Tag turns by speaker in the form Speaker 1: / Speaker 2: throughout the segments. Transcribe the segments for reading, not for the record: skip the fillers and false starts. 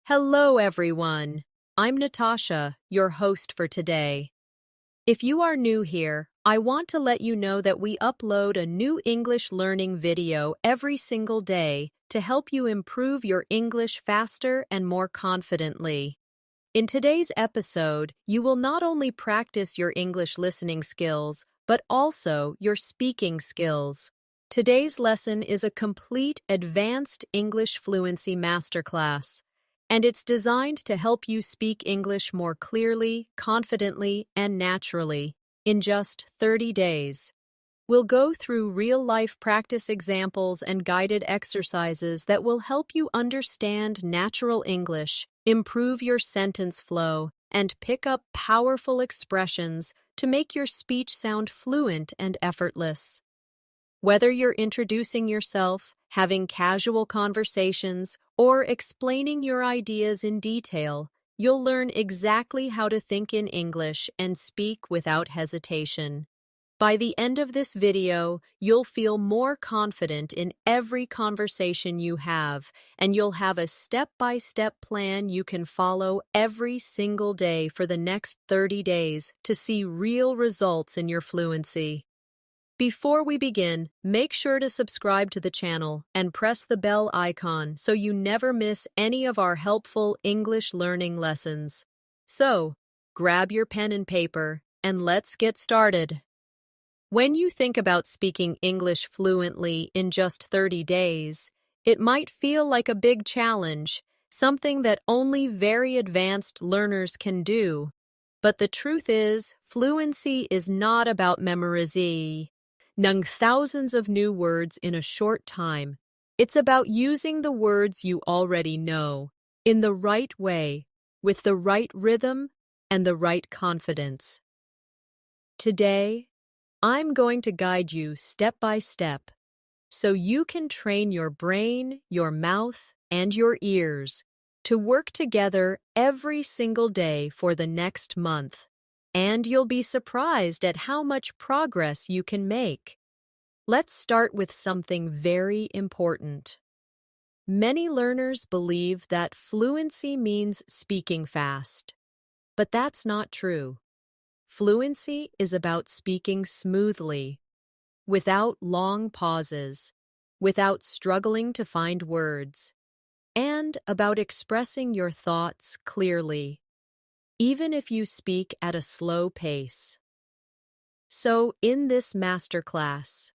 Speaker 1: Hello, everyone. I'm Natasha, your host for today. If you are new here, I want to let you know that we upload a new English learning video every single day to help you improve your English faster and more confidently. In today's episode, you will not only practice your English listening skills, but also your speaking skills. Today's lesson is a complete advanced English fluency masterclass, and it's designed to help you speak English more clearly, confidently, and naturally in just 30 days. We'll go through real-life practice examples and guided exercises that will help you understand natural English, improve your sentence flow, and pick up powerful expressions to make your speech sound fluent and effortless. Whether you're introducing yourself, having casual conversations, or explaining your ideas in detail, you'll learn exactly how to think in English and speak without hesitation. By the end of this video, you'll feel more confident in every conversation you have, and you'll have a step-by-step plan you can follow every single day for the next 30 days to see real results in your fluency. Before we begin, make sure to subscribe to the channel and press the bell icon so you never miss any of our helpful English learning lessons. So, grab your pen and paper, and let's get started. When you think about speaking English fluently in just 30 days, it might feel like a big challenge, something that only very advanced learners can do. But the truth is, fluency is not about memorizing thousands of new words in a short time. It's about using the words you already know in the right way, with the right rhythm and the right confidence. Today, I'm going to guide you step by step so you can train your brain, your mouth, and your ears to work together every single day for the next month. And you'll be surprised at how much progress you can make. Let's start with something very important. Many learners believe that fluency means speaking fast, but that's not true. Fluency is about speaking smoothly, without long pauses, without struggling to find words, and about expressing your thoughts clearly, even if you speak at a slow pace. So, in this masterclass,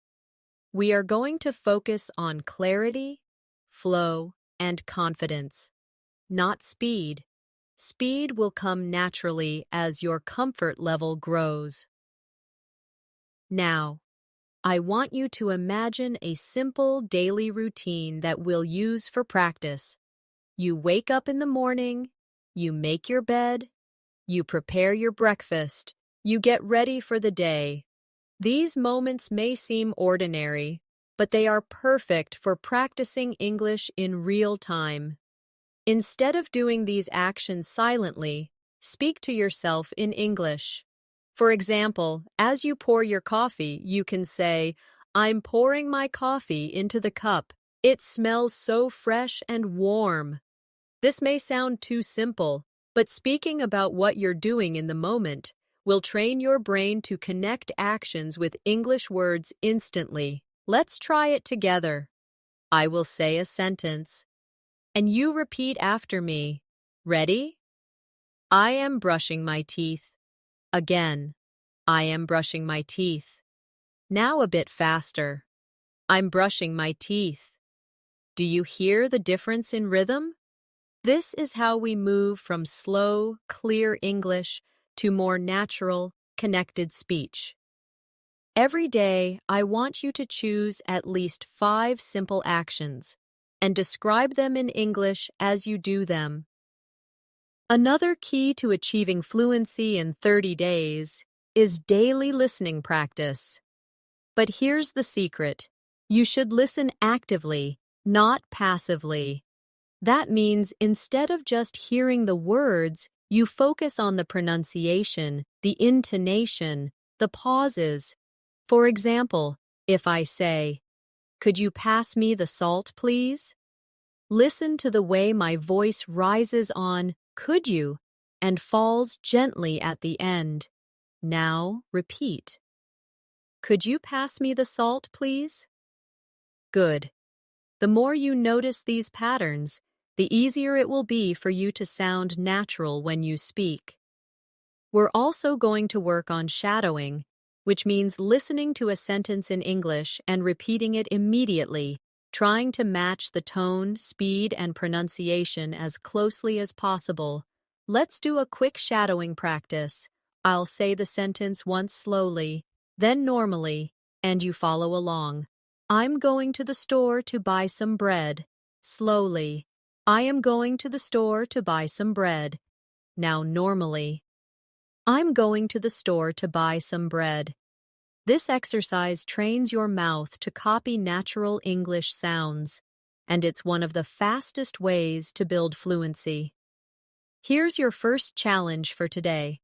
Speaker 1: we are going to focus on clarity, flow, and confidence, not speed. Speed will come naturally as your comfort level grows. Now, I want you to imagine a simple daily routine that we'll use for practice. You wake up in the morning, you make your bed, you prepare your breakfast, you get ready for the day. These moments may seem ordinary, but they are perfect for practicing English in real time. Instead of doing these actions silently, speak to yourself in English. For example, as you pour your coffee, you can say, "I'm pouring my coffee into the cup. It smells so fresh and warm." This may sound too simple, but speaking about what you're doing in the moment will train your brain to connect actions with English words instantly. Let's try it together. I will say a sentence, and you repeat after me. Ready? I am brushing my teeth. Again, I am brushing my teeth. Now a bit faster. I'm brushing my teeth. Do you hear the difference in rhythm? This is how we move from slow, clear English to more natural, connected speech. Every day, I want you to choose at least 5 simple actions and describe them in English as you do them. Another key to achieving fluency in 30 days is daily listening practice. But here's the secret. You should listen actively, not passively. That means instead of just hearing the words, you focus on the pronunciation, the intonation, the pauses. For example, if I say, "Could you pass me the salt, please?" Listen to the way my voice rises on "could you" and falls gently at the end. Now, repeat. Could you pass me the salt, please? Good. The more you notice these patterns, the easier it will be for you to sound natural when you speak. We're also going to work on shadowing, which means listening to a sentence in English and repeating it immediately, trying to match the tone, speed, and pronunciation as closely as possible. Let's do a quick shadowing practice. I'll say the sentence once slowly, then normally, and you follow along. I'm going to the store to buy some bread. Slowly. I am going to the store to buy some bread. Now normally. I'm going to the store to buy some bread. This exercise trains your mouth to copy natural English sounds, and it's one of the fastest ways to build fluency. Here's your first challenge for today.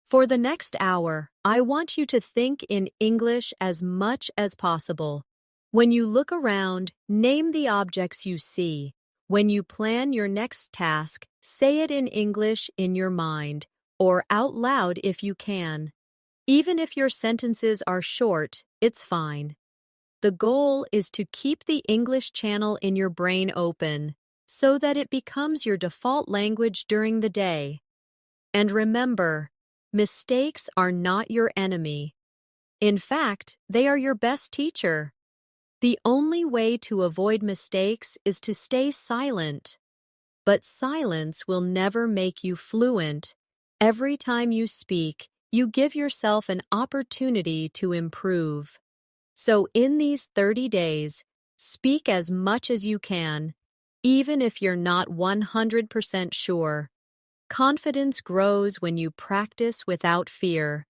Speaker 1: For the next hour, I want you to think in English as much as possible. When you look around, name the objects you see. When you plan your next task, say it in English in your mind, or out loud if you can. Even if your sentences are short, it's fine. The goal is to keep the English channel in your brain open so that it becomes your default language during the day. And remember, mistakes are not your enemy. In fact, they are your best teacher. The only way to avoid mistakes is to stay silent. But silence will never make you fluent. Every time you speak, you give yourself an opportunity to improve. So in these 30 days, speak as much as you can, even if you're not 100% sure. Confidence grows when you practice without fear.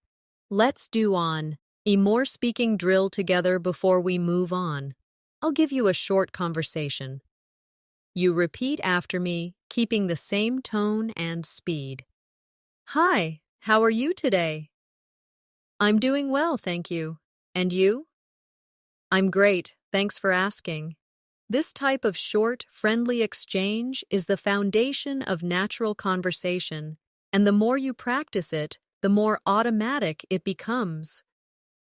Speaker 1: Let's do a more speaking drill together before we move on. I'll give you a short conversation. You repeat after me, keeping the same tone and speed. Hi, how are you today? I'm doing well, thank you. And you? I'm great, thanks for asking. This type of short, friendly exchange is the foundation of natural conversation, and the more you practice it, the more automatic it becomes.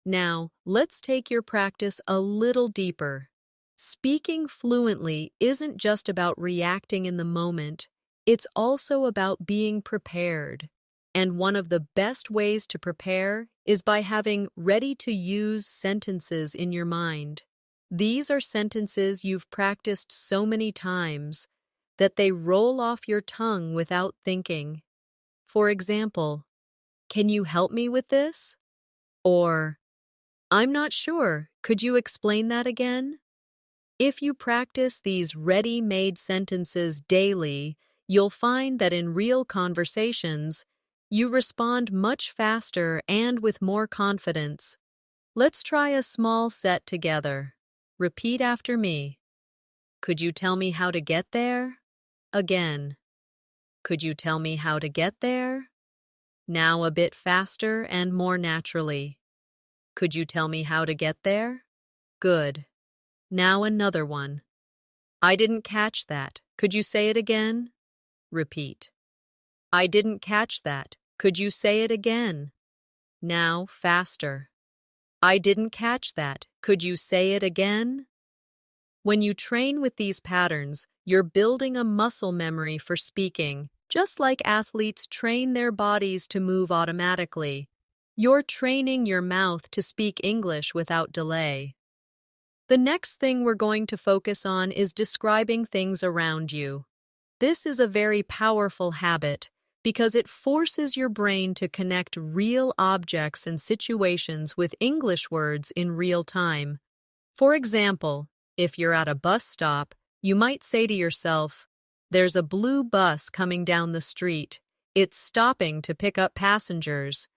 Speaker 1: Now, let's take your practice a little deeper. Speaking fluently isn't just about reacting in the moment, it's also about being prepared. And one of the best ways to prepare is by having ready-to-use sentences in your mind. These are sentences you've practiced so many times that they roll off your tongue without thinking. For example, can you help me with this? Or, I'm not sure, could you explain that again? If you practice these ready-made sentences daily, you'll find that in real conversations, you respond much faster and with more confidence. Let's try a small set together. Repeat after me. Could you tell me how to get there? Again. Could you tell me how to get there? Now a bit faster and more naturally. Could you tell me how to get there? Good. Now another one. I didn't catch that. Could you say it again? Repeat. I didn't catch that. Could you say it again? Now faster. I didn't catch that. Could you say it again? When you train with these patterns, you're building a muscle memory for speaking, just like athletes train their bodies to move automatically. You're training your mouth to speak English without delay. The next thing we're going to focus on is describing things around you. This is a very powerful habit because it forces your brain to connect real objects and situations with English words in real time. For example, if you're at a bus stop, you might say to yourself, "There's a blue bus coming down the street. It's stopping to pick up passengers.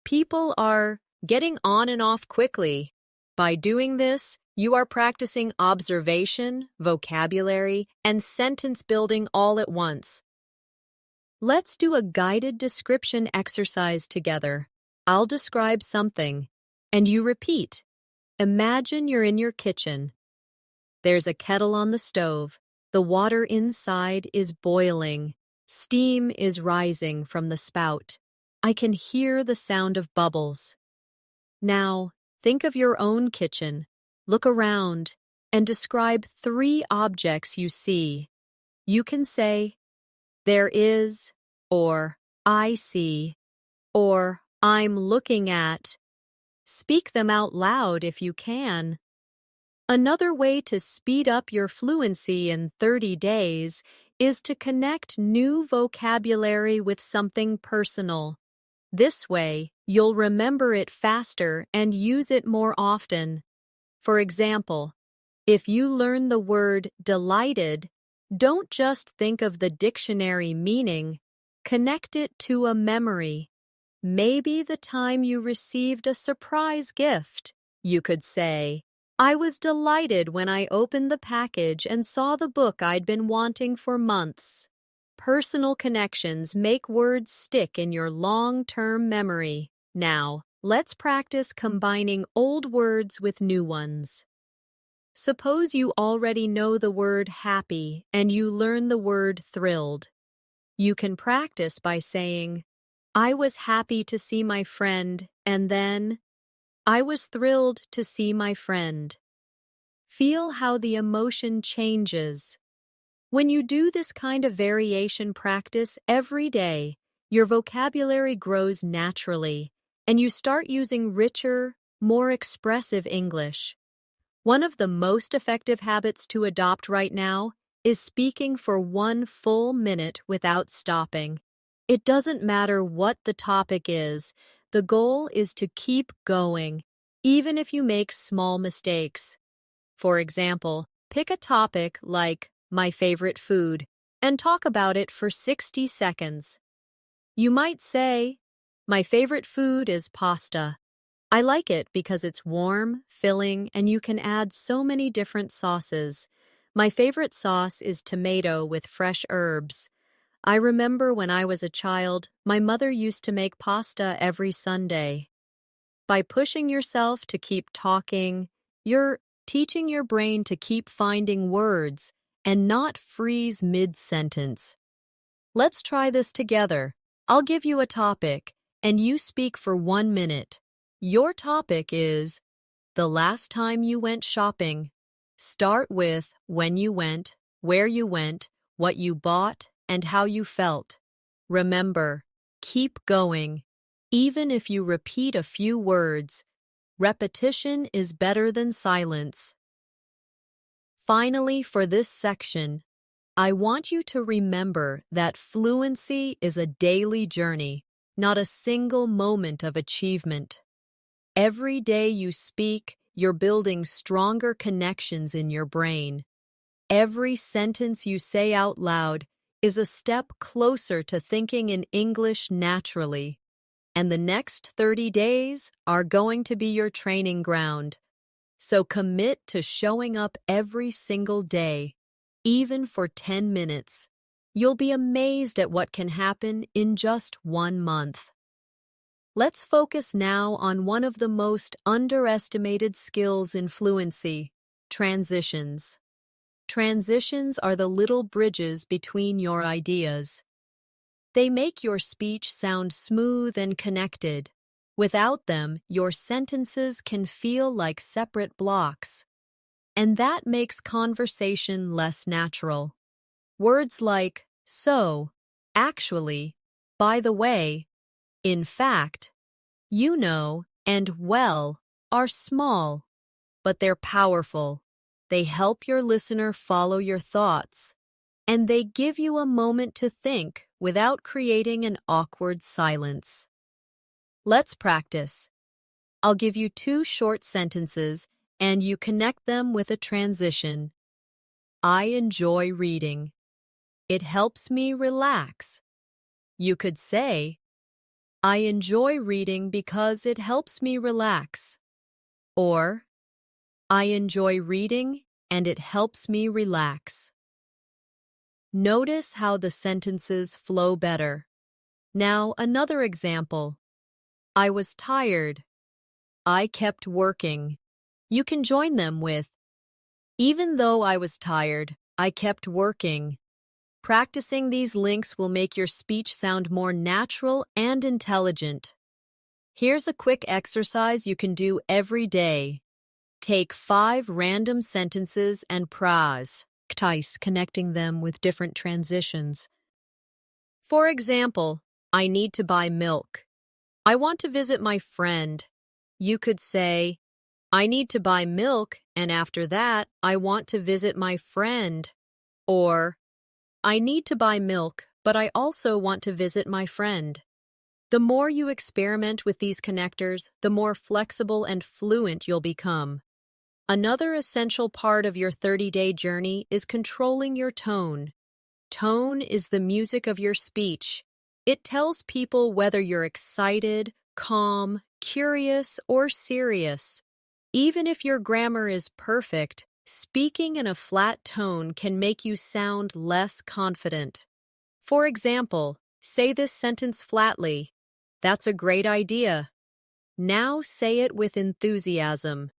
Speaker 1: People are getting on and off quickly." By doing this, you are practicing observation, vocabulary, and sentence building all at once. Let's do a guided description exercise together. I'll describe something, and you repeat. Imagine you're in your kitchen. There's a kettle on the stove. The water inside is boiling. Steam is rising from the spout. I can hear the sound of bubbles. Now, think of your own kitchen. Look around and describe 3 objects you see. You can say, there is, or I see, or I'm looking at. Speak them out loud if you can. Another way to speed up your fluency in 30 days is to connect new vocabulary with something personal. This way, you'll remember it faster and use it more often. For example, if you learn the word delighted, don't just think of the dictionary meaning, connect it to a memory. Maybe the time you received a surprise gift. You could say, I was delighted when I opened the package and saw the book I'd been wanting for months. Personal connections make words stick in your long-term memory. Now, let's practice combining old words with new ones. Suppose you already know the word happy and you learn the word thrilled. You can practice by saying, I was happy to see my friend, and then, I was thrilled to see my friend. Feel how the emotion changes. When you do this kind of variation practice every day, your vocabulary grows naturally, and you start using richer, more expressive English. One of the most effective habits to adopt right now is speaking for 1 full minute without stopping. It doesn't matter what the topic is, the goal is to keep going, even if you make small mistakes. For example, pick a topic like my favorite food and talk about it for 60 seconds. You might say, my favorite food is pasta. I like it because it's warm, filling, and you can add so many different sauces. My favorite sauce is tomato with fresh herbs. I remember when I was a child, my mother used to make pasta every Sunday. By pushing yourself to keep talking, you're teaching your brain to keep finding words and not freeze mid-sentence. Let's try this together. I'll give you a topic, and you speak for 1 minute. Your topic is the last time you went shopping. Start with when you went, where you went, what you bought, and how you felt. Remember, keep going. Even if you repeat a few words, repetition is better than silence. Finally, for this section, I want you to remember that fluency is a daily journey, not a single moment of achievement. Every day you speak, you're building stronger connections in your brain. Every sentence you say out loud is a step closer to thinking in English naturally. And the next 30 days are going to be your training ground. So commit to showing up every single day, even for 10 minutes. You'll be amazed at what can happen in just 1 month. Let's focus now on one of the most underestimated skills in fluency, transitions. Transitions are the little bridges between your ideas. They make your speech sound smooth and connected. Without them, your sentences can feel like separate blocks. And that makes conversation less natural. Words like so, actually, by the way, in fact, you know, and well are small, but they're powerful. They help your listener follow your thoughts, and they give you a moment to think without creating an awkward silence. Let's practice. I'll give you 2 short sentences, and you connect them with a transition. I enjoy reading. It helps me relax. You could say, I enjoy reading because it helps me relax. Or, I enjoy reading and it helps me relax. Notice how the sentences flow better. Now, another example. I was tired. I kept working. You can join them with, even though I was tired, I kept working. Practicing these links will make your speech sound more natural and intelligent. Here's a quick exercise you can do every day. Take 5 random sentences and connecting them with different transitions. For example, I need to buy milk. I want to visit my friend. You could say, I need to buy milk, and after that, I want to visit my friend. Or, I need to buy milk, but I also want to visit my friend. The more you experiment with these connectors, the more flexible and fluent you'll become. Another essential part of your 30-day journey is controlling your tone. Tone is the music of your speech. It tells people whether you're excited, calm, curious, or serious. Even if your grammar is perfect, speaking in a flat tone can make you sound less confident. For example, say this sentence flatly. That's a great idea. Now say it with enthusiasm.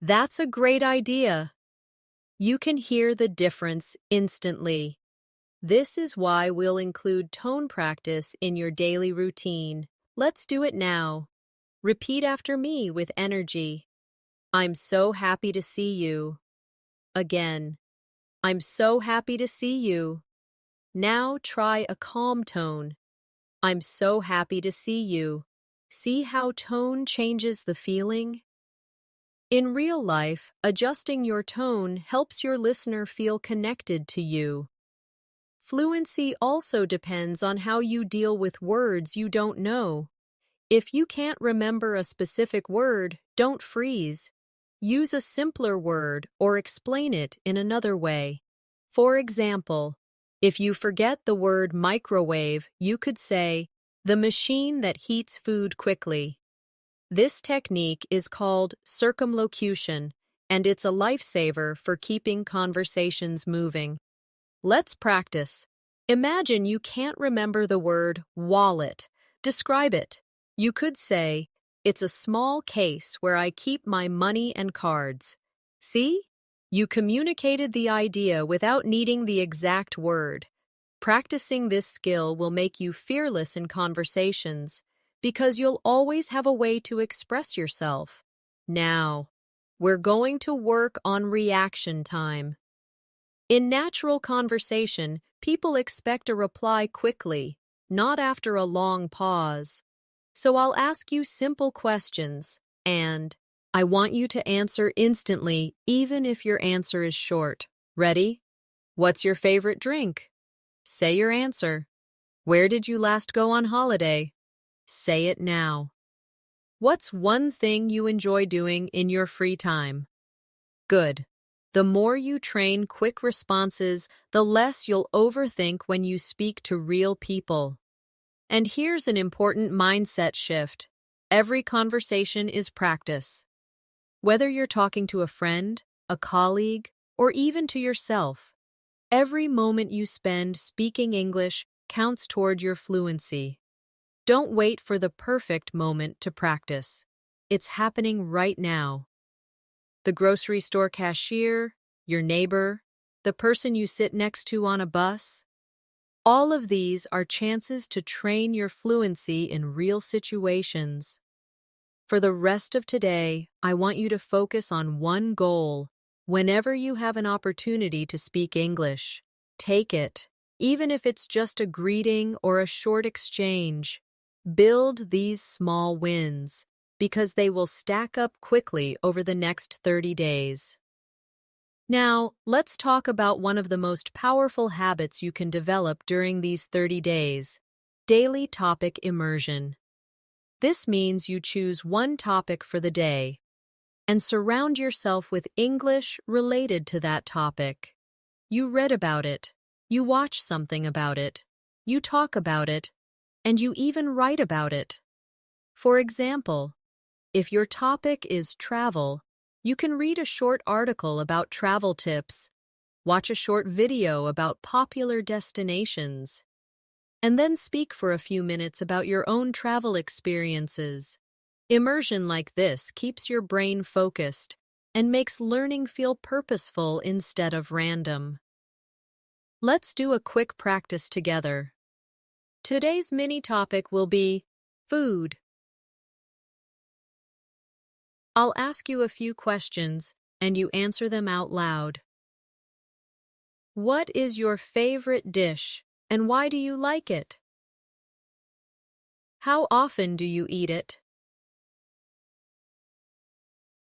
Speaker 1: That's a great idea. You can hear the difference instantly. This is why we'll include tone practice in your daily routine. Let's do it now. Repeat after me with energy. I'm so happy to see you. Again. I'm so happy to see you. Now try a calm tone. I'm so happy to see you. See how tone changes the feeling? In real life, adjusting your tone helps your listener feel connected to you. Fluency also depends on how you deal with words you don't know. If you can't remember a specific word, don't freeze. Use a simpler word or explain it in another way. For example, if you forget the word microwave, you could say, the machine that heats food quickly. This technique is called circumlocution, and it's a lifesaver for keeping conversations moving. Let's practice. Imagine you can't remember the word wallet. Describe it. You could say, it's a small case where I keep my money and cards. See? You communicated the idea without needing the exact word. Practicing this skill will make you fearless in conversations because you'll always have a way to express yourself. Now, we're going to work on reaction time. In natural conversation, people expect a reply quickly, not after a long pause. So I'll ask you simple questions, and I want you to answer instantly, even if your answer is short. Ready? What's your favorite drink? Say your answer. Where did you last go on holiday? Say it now. What's one thing you enjoy doing in your free time? Good. The more you train quick responses, the less you'll overthink when you speak to real people. And here's an important mindset shift. Every conversation is practice. Whether you're talking to a friend, a colleague, or even to yourself, every moment you spend speaking English counts toward your fluency. Don't wait for the perfect moment to practice. It's happening right now. The grocery store cashier, your neighbor, the person you sit next to on a bus. All of these are chances to train your fluency in real situations. For the rest of today, I want you to focus on one goal. Whenever you have an opportunity to speak English, take it, even if it's just a greeting or a short exchange. Build these small wins, because they will stack up quickly over the next 30 days. Now, let's talk about one of the most powerful habits you can develop during these 30 days: daily topic immersion. This means you choose one topic for the day and surround yourself with English related to that topic. You read about it, you watch something about it, you talk about it, and you even write about it. For example, if your topic is travel, you can read a short article about travel tips, watch a short video about popular destinations, and then speak for a few minutes about your own travel experiences. Immersion like this keeps your brain focused and makes learning feel purposeful instead of random. Let's do a quick practice together. Today's mini topic will be food. I'll ask you a few questions, and you answer them out loud. What is your favorite dish, and why do you like it? How often do you eat it?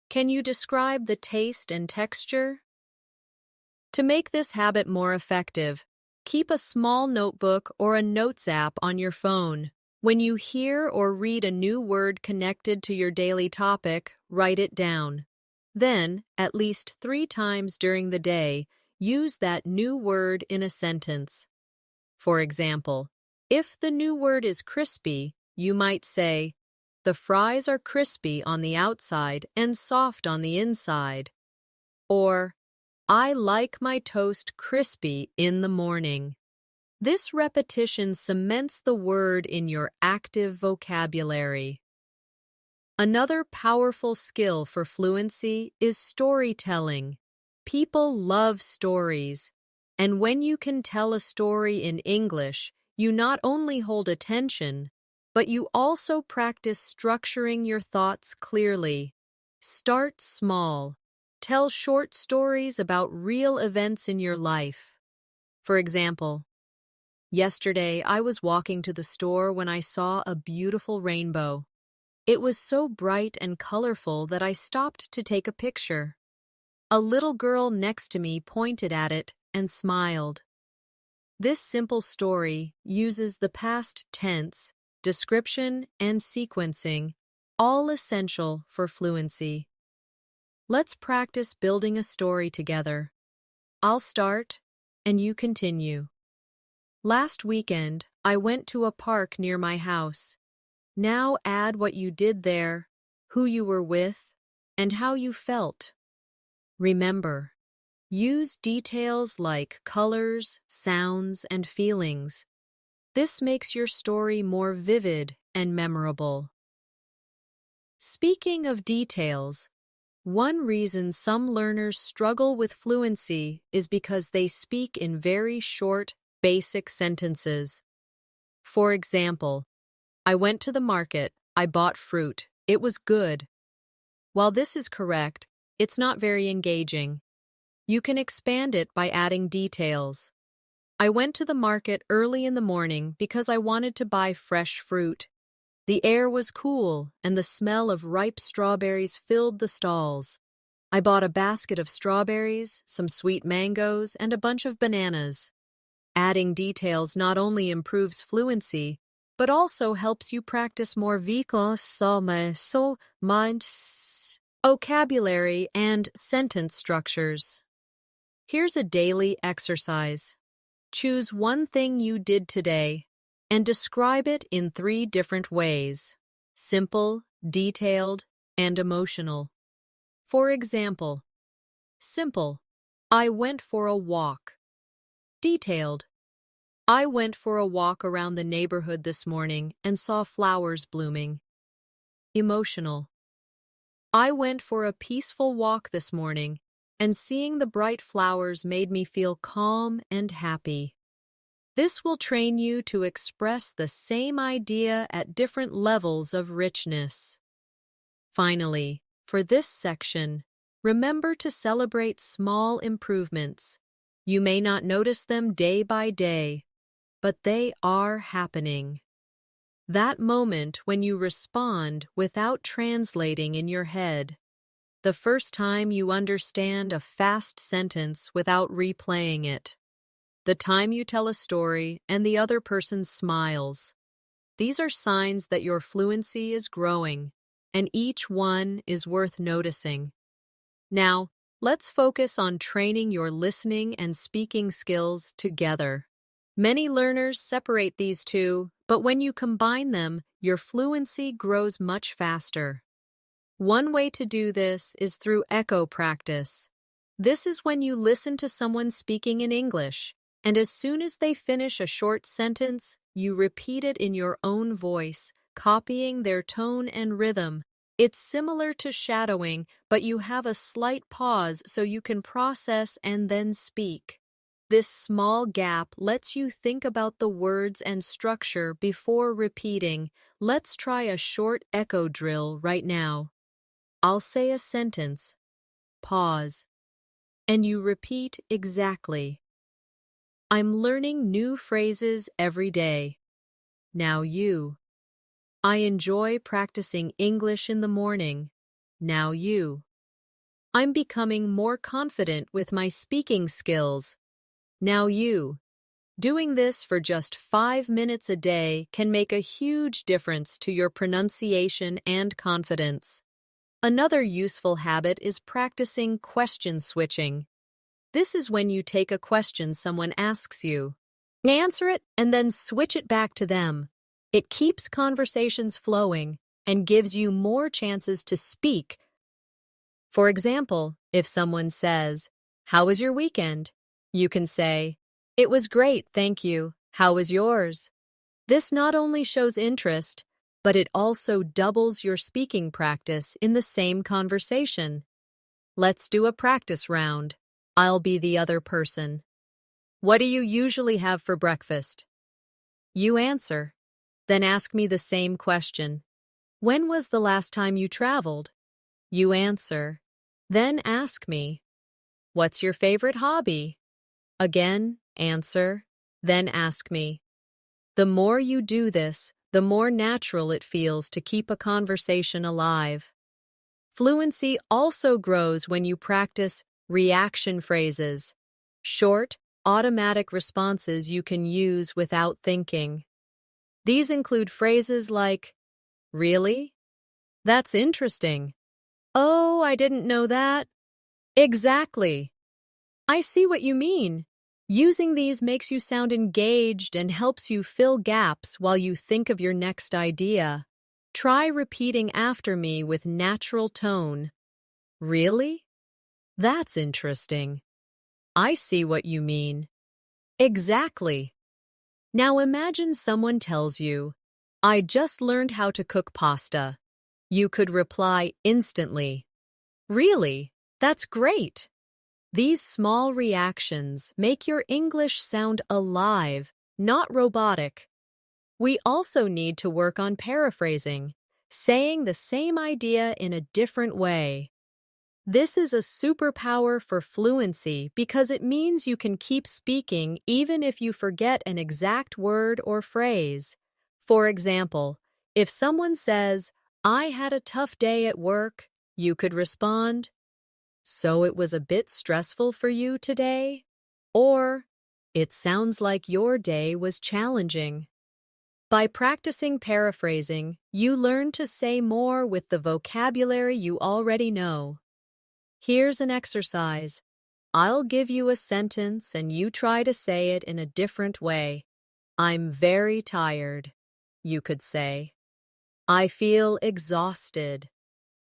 Speaker 1: Can you describe the taste and texture? To make this habit more effective, keep a small notebook or a notes app on your phone. When you hear or read a new word connected to your daily topic, write it down. Then, at least 3 times during the day, use that new word in a sentence. For example, if the new word is crispy, you might say, "The fries are crispy on the outside and soft on the inside." Or, "I like my toast crispy in the morning." This repetition cements the word in your active vocabulary. Another powerful skill for fluency is storytelling. People love stories, and when you can tell a story in English, you not only hold attention, but you also practice structuring your thoughts clearly. Start small. Tell short stories about real events in your life. For example, yesterday I was walking to the store when I saw a beautiful rainbow. It was so bright and colorful that I stopped to take a picture. A little girl next to me pointed at it and smiled. This simple story uses the past tense, description, and sequencing, all essential for fluency. Let's practice building a story together. I'll start, and you continue. Last weekend, I went to a park near my house. Now add what you did there, who you were with, and how you felt. Remember, use details like colors, sounds, and feelings. This makes your story more vivid and memorable. Speaking of details, one reason some learners struggle with fluency is because they speak in very short, basic sentences. For example, "I went to the market, I bought fruit, it was good." While this is correct, it's not very engaging. You can expand it by adding details. "I went to the market early in the morning because I wanted to buy fresh fruit. The air was cool, and the smell of ripe strawberries filled the stalls. I bought a basket of strawberries, some sweet mangoes, and a bunch of bananas." Adding details not only improves fluency, but also helps you practice more vocabulary and sentence structures. Here's a daily exercise. Choose one thing you did today and describe it in 3 different ways: simple, detailed, and emotional. For example, simple, "I went for a walk." Detailed, "I went for a walk around the neighborhood this morning and saw flowers blooming." Emotional, "I went for a peaceful walk this morning, and seeing the bright flowers made me feel calm and happy." This will train you to express the same idea at different levels of richness. Finally, for this section, remember to celebrate small improvements. You may not notice them day by day, but they are happening. That moment when you respond without translating in your head. The first time you understand a fast sentence without replaying it. The time you tell a story and the other person smiles. These are signs that your fluency is growing, and each one is worth noticing. Now, let's focus on training your listening and speaking skills together. Many learners separate these two, but when you combine them, your fluency grows much faster. One way to do this is through echo practice. This is when you listen to someone speaking in English, and as soon as they finish a short sentence, you repeat it in your own voice, copying their tone and rhythm. It's similar to shadowing, but you have a slight pause so you can process and then speak. This small gap lets you think about the words and structure before repeating. Let's try a short echo drill right now. I'll say a sentence, pause, and you repeat exactly. I'm learning new phrases every day. Now you. I enjoy practicing English in the morning. Now you. I'm becoming more confident with my speaking skills. Now you. Doing this for just 5 minutes a day can make a huge difference to your pronunciation and confidence. Another useful habit is practicing question switching. This is when you take a question someone asks you, answer it, and then switch it back to them. It keeps conversations flowing and gives you more chances to speak. For example, if someone says, "How was your weekend?" you can say, "It was great, thank you. How was yours?" This not only shows interest, but it also doubles your speaking practice in the same conversation. Let's do a practice round. I'll be the other person. What do you usually have for breakfast? You answer. Then ask me the same question. When was the last time you traveled? You answer. Then ask me. What's your favorite hobby? Again, answer. Then ask me. The more you do this, the more natural it feels to keep a conversation alive. Fluency also grows when you practice reaction phrases, short, automatic responses you can use without thinking. These include phrases like, "Really? That's interesting. Oh, I didn't know that." Exactly. I see what you mean. Using these makes you sound engaged and helps you fill gaps while you think of your next idea. Try repeating after me with natural tone. Really? That's interesting. I see what you mean. Exactly. Now imagine someone tells you, "I just learned how to cook pasta." You could reply instantly, "Really? That's great." These small reactions make your English sound alive, not robotic. We also need to work on paraphrasing, saying the same idea in a different way. This is a superpower for fluency because it means you can keep speaking even if you forget an exact word or phrase. For example, if someone says, "I had a tough day at work," you could respond, "So it was a bit stressful for you today?" Or, "It sounds like your day was challenging." By practicing paraphrasing, you learn to say more with the vocabulary you already know. Here's an exercise. I'll give you a sentence and you try to say it in a different way. I'm very tired. You could say, I feel exhausted.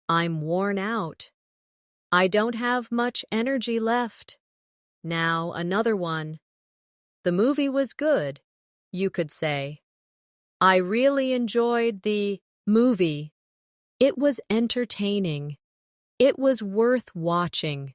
Speaker 1: I'm worn out. I don't have much energy left. Now another one. The movie was good. You could say, I really enjoyed the movie. It was entertaining. It was worth watching.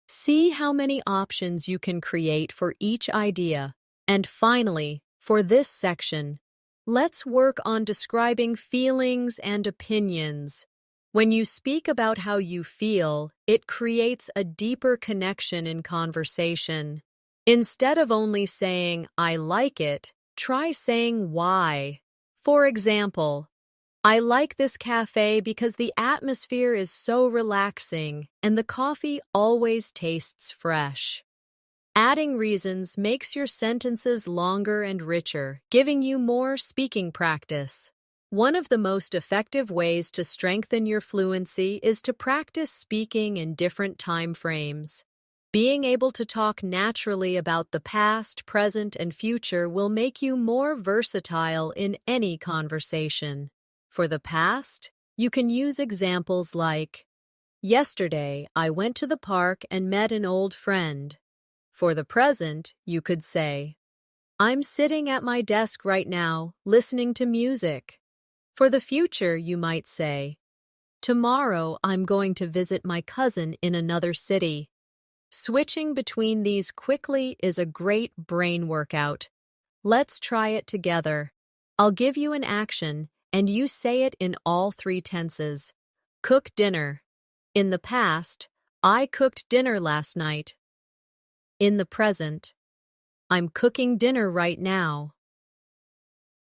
Speaker 1: See how many options you can create for each idea. And finally, for this section, let's work on describing feelings and opinions. When you speak about how you feel, it creates a deeper connection in conversation. Instead of only saying, I like it, try saying why. For example, I like this cafe because the atmosphere is so relaxing and the coffee always tastes fresh. Adding reasons makes your sentences longer and richer, giving you more speaking practice. One of the most effective ways to strengthen your fluency is to practice speaking in different time frames. Being able to talk naturally about the past, present, and future will make you more versatile in any conversation. For the past, you can use examples like, yesterday, I went to the park and met an old friend. For the present, you could say, I'm sitting at my desk right now, listening to music. For the future, you might say, tomorrow I'm going to visit my cousin in another city. Switching between these quickly is a great brain workout. Let's try it together. I'll give you an action, and you say it in all three tenses. Cook dinner. In the past, I cooked dinner last night. In the present, I'm cooking dinner right now.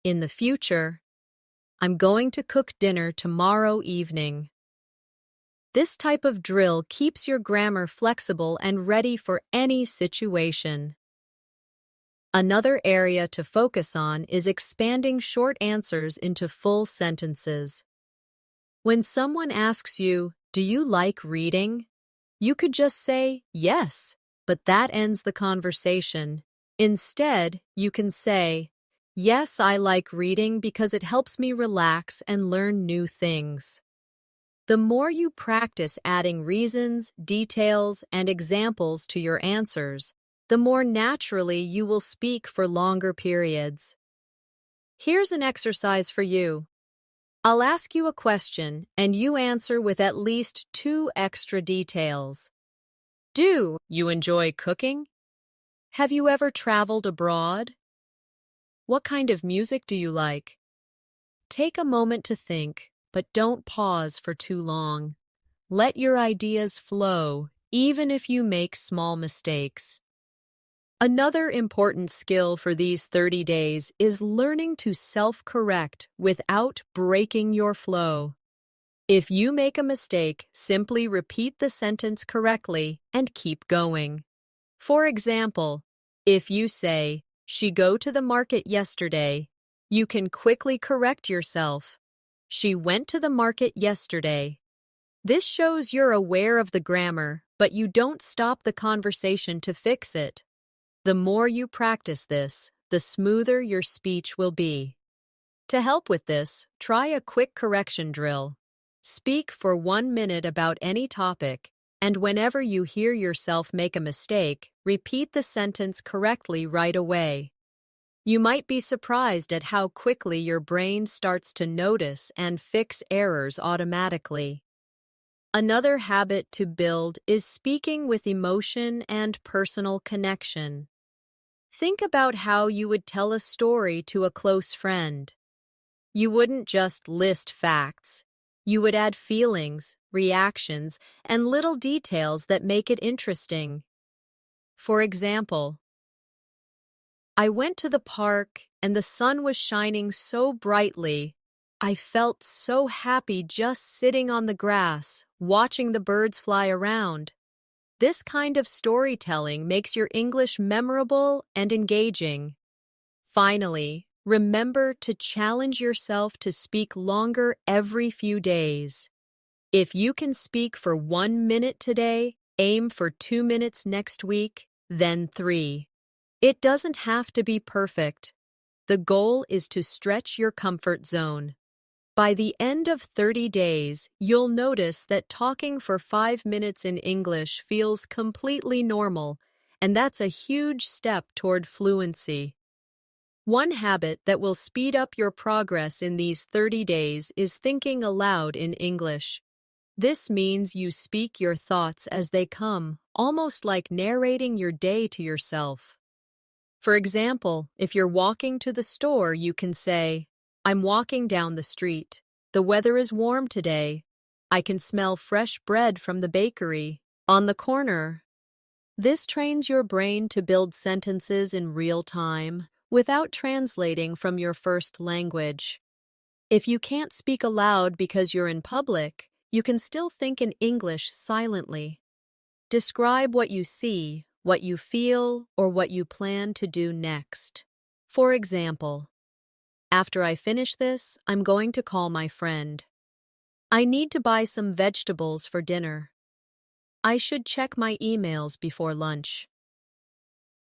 Speaker 1: In the future, I'm going to cook dinner tomorrow evening. This type of drill keeps your grammar flexible and ready for any situation. Another area to focus on is expanding short answers into full sentences. When someone asks you, "Do you like reading?" you could just say, "Yes," but that ends the conversation. Instead, you can say, "Yes, I like reading because it helps me relax and learn new things." The more you practice adding reasons, details, and examples to your answers, the more naturally you will speak for longer periods. Here's an exercise for you. I'll ask you a question, and you answer with at least 2 extra details. Do you enjoy cooking? Have you ever traveled abroad? What kind of music do you like? Take a moment to think, but don't pause for too long. Let your ideas flow, even if you make small mistakes. Another important skill for these 30 days is learning to self-correct without breaking your flow. If you make a mistake, simply repeat the sentence correctly and keep going. For example, if you say, "She go to the market yesterday," you can quickly correct yourself. "She went to the market yesterday." This shows you're aware of the grammar, but you don't stop the conversation to fix it. The more you practice this, the smoother your speech will be. To help with this, try a quick correction drill. Speak for 1 minute about any topic, and whenever you hear yourself make a mistake, repeat the sentence correctly right away. You might be surprised at how quickly your brain starts to notice and fix errors automatically. Another habit to build is speaking with emotion and personal connection. Think about how you would tell a story to a close friend. You wouldn't just list facts. You would add feelings, reactions, and little details that make it interesting. For example, "I went to the park and the sun was shining so brightly. I felt so happy just sitting on the grass, watching the birds fly around." This kind of storytelling makes your English memorable and engaging. Finally, remember to challenge yourself to speak longer every few days. If you can speak for 1 minute today, aim for 2 minutes next week, then 3. It doesn't have to be perfect. The goal is to stretch your comfort zone. By the end of 30 days, you'll notice that talking for 5 minutes in English feels completely normal, and that's a huge step toward fluency. One habit that will speed up your progress in these 30 days is thinking aloud in English. This means you speak your thoughts as they come, almost like narrating your day to yourself. For example, if you're walking to the store, you can say, "I'm walking down the street. The weather is warm today. I can smell fresh bread from the bakery on the corner." This trains your brain to build sentences in real time without translating from your first language. If you can't speak aloud because you're in public, you can still think in English silently. Describe what you see, what you feel, or what you plan to do next. For example, "After I finish this, I'm going to call my friend. I need to buy some vegetables for dinner. I should check my emails before lunch."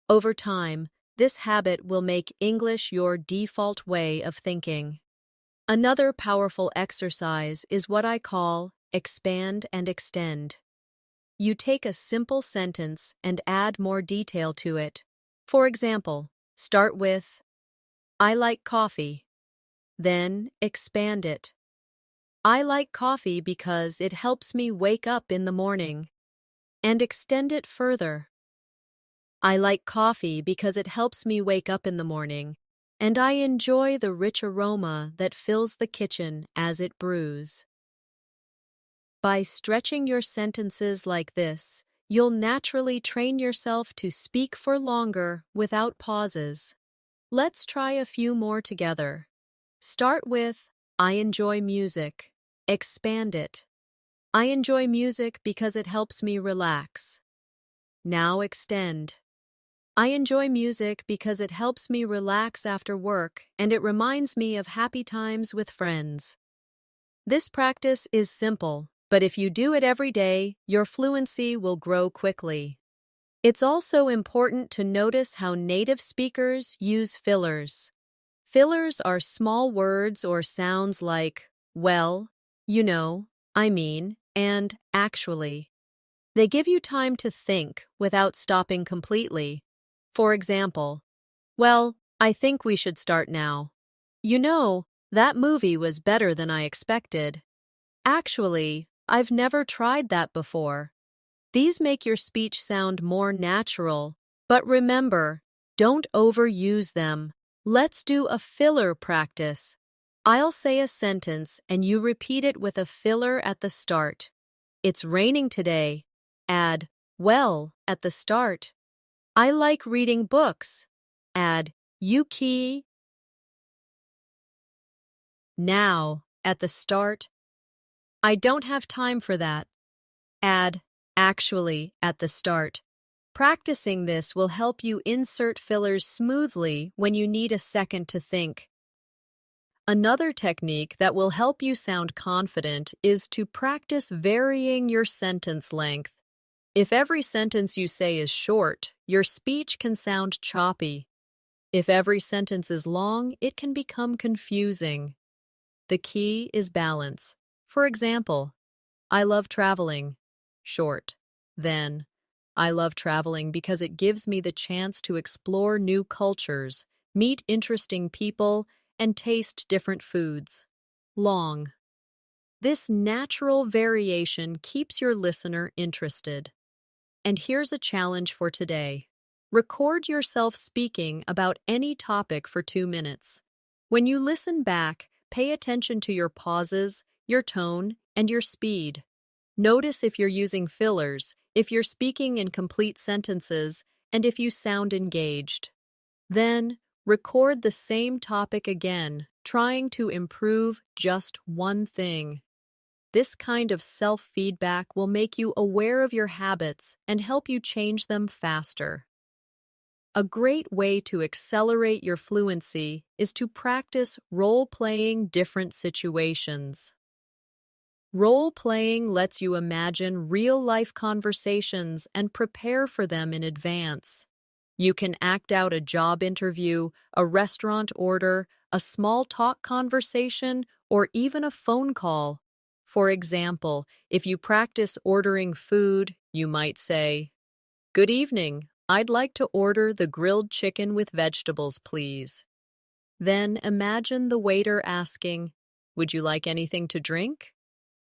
Speaker 1: Over time, this habit will make English your default way of thinking. Another powerful exercise is what I call expand and extend. You take a simple sentence and add more detail to it. For example, start with, "I like coffee." Then expand it. "I like coffee because it helps me wake up in the morning." and extend it further. I like coffee because it helps me wake up in the morning, and I enjoy the rich aroma that fills the kitchen as it brews. By stretching your sentences like this, you'll naturally train yourself to speak for longer without pauses. Let's try a few more together. Start with, I enjoy music. Expand it. I enjoy music because it helps me relax. Now extend. I enjoy music because it helps me relax after work and it reminds me of happy times with friends. This practice is simple, but if you do it every day, your fluency will grow quickly. It's also important to notice how native speakers use fillers. Fillers are small words or sounds like, well, you know, I mean, and actually. They give you time to think without stopping completely. For example, well, I think we should start now. You know, that movie was better than I expected. Actually, I've never tried that before. These make your speech sound more natural, but remember, don't overuse them. Let's do a filler practice. I'll say a sentence and you repeat it with a filler at the start. It's raining today. Add, well, at the start. I like reading books. Add, Yuki. Now, at the start. I don't have time for that. Add, actually, at the start. Practicing this will help you insert fillers smoothly when you need a second to think. Another technique that will help you sound confident is to practice varying your sentence length. If every sentence you say is short, your speech can sound choppy. If every sentence is long, it can become confusing. The key is balance. For example, I love traveling. Short. Then, I love traveling because it gives me the chance to explore new cultures, meet interesting people, and taste different foods. Long. This natural variation keeps your listener interested. And here's a challenge for today. Record yourself speaking about any topic for 2 minutes. When you listen back, pay attention to your pauses, your tone, and your speed. Notice if you're using fillers, if you're speaking in complete sentences, and if you sound engaged. Then, record the same topic again, trying to improve just one thing. This kind of self-feedback will make you aware of your habits and help you change them faster. A great way to accelerate your fluency is to practice role-playing different situations. Role-playing lets you imagine real-life conversations and prepare for them in advance. You can act out a job interview, a restaurant order, a small talk conversation, or even a phone call. For example, if you practice ordering food, you might say, "Good evening, I'd like to order the grilled chicken with vegetables, please." Then imagine the waiter asking, "Would you like anything to drink?"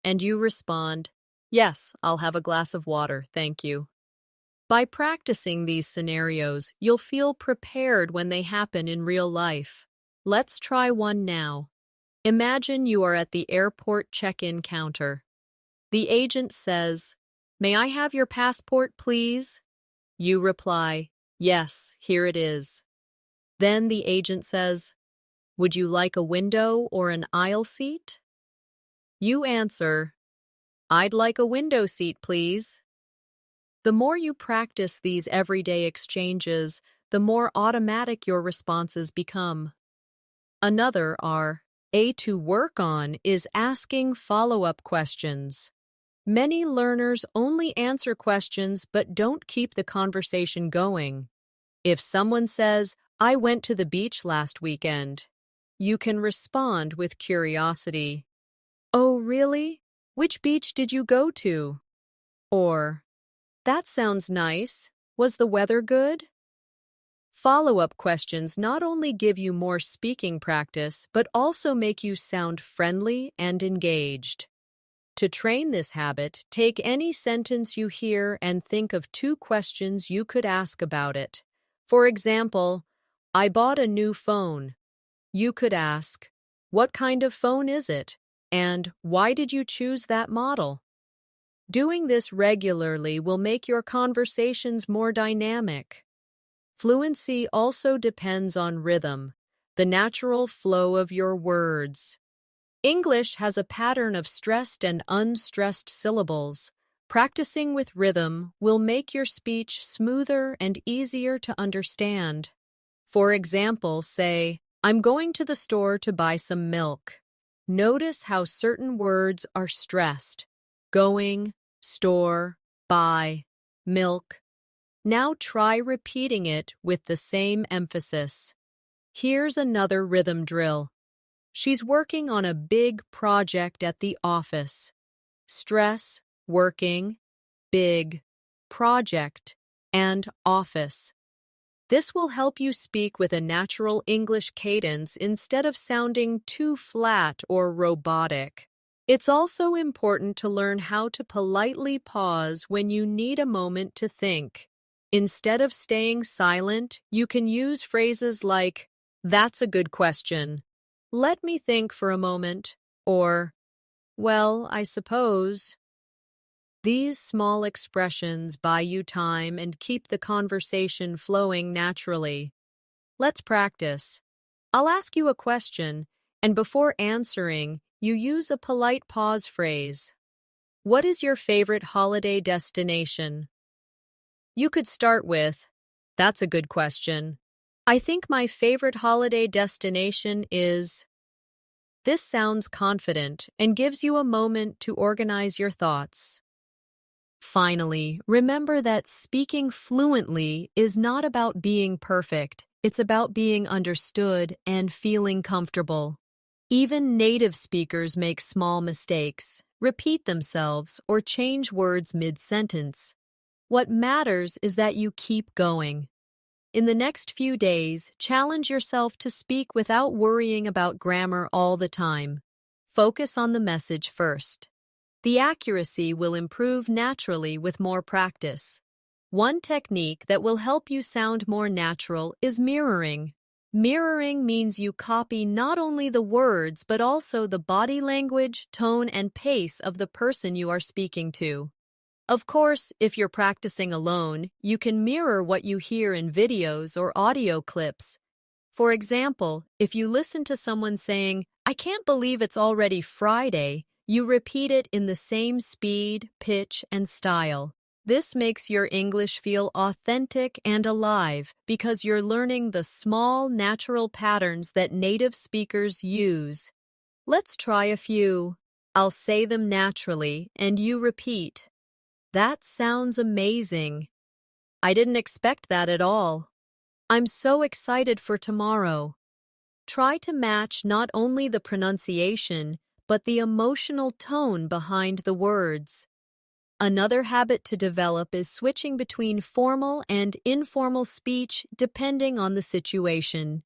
Speaker 1: And you respond, "Yes, I'll have a glass of water, thank you." By practicing these scenarios, you'll feel prepared when they happen in real life. Let's try one now. Imagine you are at the airport check-in counter. The agent says, "May I have your passport, please?" You reply, "Yes, here it is." Then the agent says, "Would you like a window or an aisle seat?" You answer, "I'd like a window seat, please." The more you practice these everyday exchanges, the more automatic your responses become. Another to work on is asking follow-up questions. Many learners only answer questions but don't keep the conversation going. If someone says, "I went to the beach last weekend," you can respond with curiosity. "Oh, really? Which beach did you go to?" Or, "That sounds nice. Was the weather good?" Follow-up questions not only give you more speaking practice, but also make you sound friendly and engaged. To train this habit, take any sentence you hear and think of 2 questions you could ask about it. For example, I bought a new phone. You could ask, what kind of phone is it? And why did you choose that model? Doing this regularly will make your conversations more dynamic. Fluency also depends on rhythm, the natural flow of your words. English has a pattern of stressed and unstressed syllables. Practicing with rhythm will make your speech smoother and easier to understand. For example, say, I'm going to the store to buy some milk. Notice how certain words are stressed. Going, store, buy, milk. Now try repeating it with the same emphasis. Here's another rhythm drill. She's working on a big project at the office. Stress, working, big, project, and office. This will help you speak with a natural English cadence instead of sounding too flat or robotic. It's also important to learn how to politely pause when you need a moment to think. Instead of staying silent, you can use phrases like, "That's a good question. Let me think for a moment," or, "Well, I suppose." These small expressions buy you time and keep the conversation flowing naturally. Let's practice. I'll ask you a question, and before answering, you use a polite pause phrase. What is your favorite holiday destination? You could start with, "That's a good question. I think my favorite holiday destination is..." This sounds confident and gives you a moment to organize your thoughts. Finally, remember that speaking fluently is not about being perfect. It's about being understood and feeling comfortable. Even native speakers make small mistakes, repeat themselves, or change words mid-sentence. What matters is that you keep going. In the next few days, challenge yourself to speak without worrying about grammar all the time. Focus on the message first. The accuracy will improve naturally with more practice. One technique that will help you sound more natural is mirroring. Mirroring means you copy not only the words but also the body language, tone, and pace of the person you are speaking to. Of course, if you're practicing alone, you can mirror what you hear in videos or audio clips. For example, if you listen to someone saying, "I can't believe it's already Friday," you repeat it in the same speed, pitch, and style. This makes your English feel authentic and alive because you're learning the small, natural patterns that native speakers use. Let's try a few. I'll say them naturally, and you repeat. That sounds amazing. I didn't expect that at all. I'm so excited for tomorrow. Try to match not only the pronunciation, but the emotional tone behind the words. Another habit to develop is switching between formal and informal speech depending on the situation.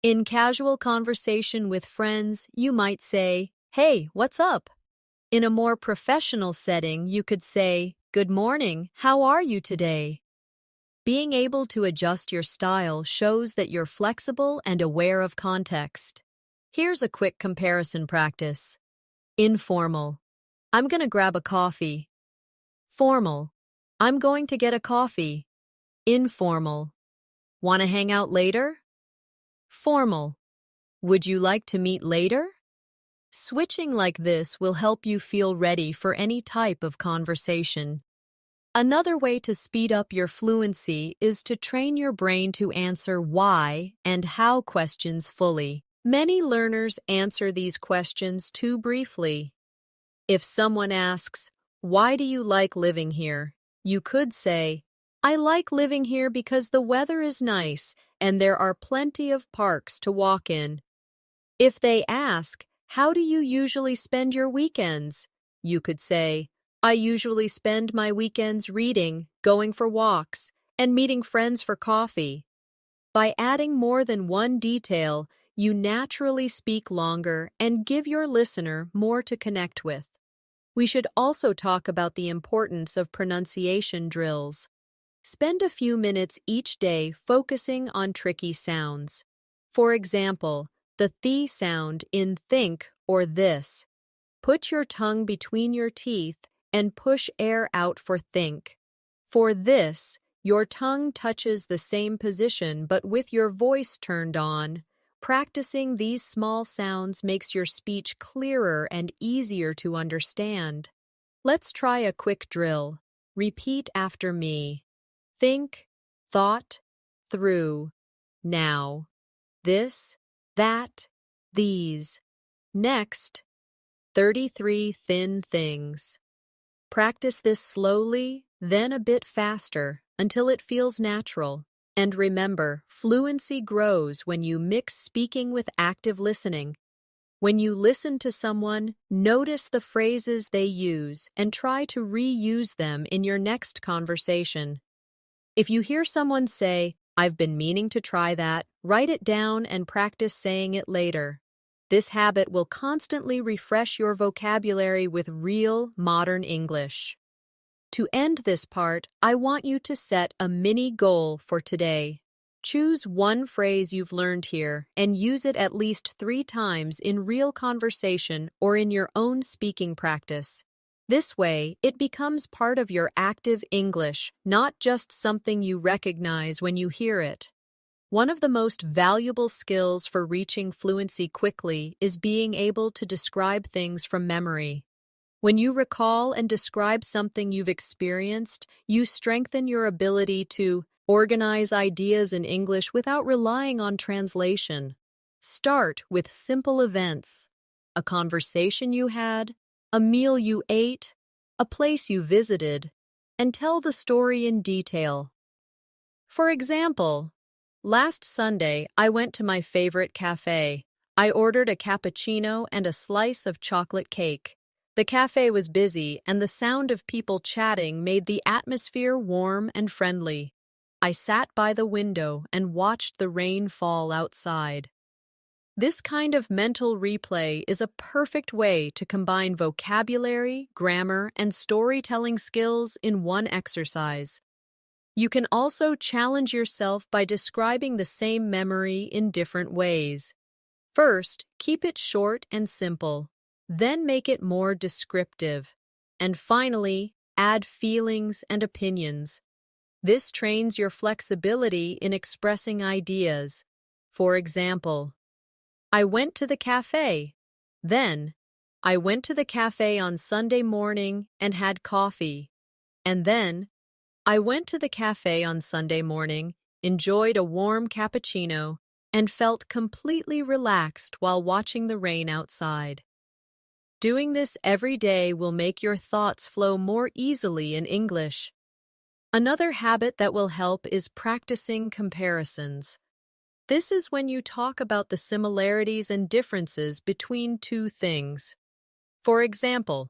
Speaker 1: In casual conversation with friends, you might say, "Hey, what's up?" In a more professional setting, you could say, "Good morning, how are you today?" Being able to adjust your style shows that you're flexible and aware of context. Here's a quick comparison practice. Informal. I'm gonna grab a coffee. Formal. I'm going to get a coffee. Informal. Wanna hang out later? Formal. Would you like to meet later? Switching like this will help you feel ready for any type of conversation. Another way to speed up your fluency is to train your brain to answer why and how questions fully. Many learners answer these questions too briefly. If someone asks, "Why do you like living here?" you could say, "I like living here because the weather is nice and there are plenty of parks to walk in." If they ask, "How do you usually spend your weekends?" you could say, "I usually spend my weekends reading, going for walks, and meeting friends for coffee." By adding more than one detail, you naturally speak longer and give your listener more to connect with. We should also talk about the importance of pronunciation drills. Spend a few minutes each day focusing on tricky sounds. For example, the th sound in think or this. Put your tongue between your teeth and push air out for think. For this, your tongue touches the same position but with your voice turned on. Practicing these small sounds makes your speech clearer and easier to understand. Let's try a quick drill. Repeat after me. Think, thought, through, now. This, that, these. Next, 33 thin things. Practice this slowly, then a bit faster, until it feels natural. And remember, fluency grows when you mix speaking with active listening. When you listen to someone, notice the phrases they use and try to reuse them in your next conversation. If you hear someone say, "I've been meaning to try that," write it down and practice saying it later. This habit will constantly refresh your vocabulary with real, modern English. To end this part, I want you to set a mini goal for today. Choose one phrase you've learned here and use it at least 3 times in real conversation or in your own speaking practice. This way, it becomes part of your active English, not just something you recognize when you hear it. One of the most valuable skills for reaching fluency quickly is being able to describe things from memory. When you recall and describe something you've experienced, you strengthen your ability to organize ideas in English without relying on translation. Start with simple events: a conversation you had, a meal you ate, a place you visited, and tell the story in detail. For example, last Sunday I went to my favorite cafe. I ordered a cappuccino and a slice of chocolate cake. The cafe was busy, and the sound of people chatting made the atmosphere warm and friendly. I sat by the window and watched the rain fall outside. This kind of mental replay is a perfect way to combine vocabulary, grammar, and storytelling skills in one exercise. You can also challenge yourself by describing the same memory in different ways. First, keep it short and simple. Then make it more descriptive. And finally, add feelings and opinions. This trains your flexibility in expressing ideas. For example, I went to the cafe. Then, I went to the cafe on Sunday morning and had coffee. And then, I went to the cafe on Sunday morning, enjoyed a warm cappuccino, and felt completely relaxed while watching the rain outside. Doing this every day will make your thoughts flow more easily in English. Another habit that will help is practicing comparisons. This is when you talk about the similarities and differences between two things. For example,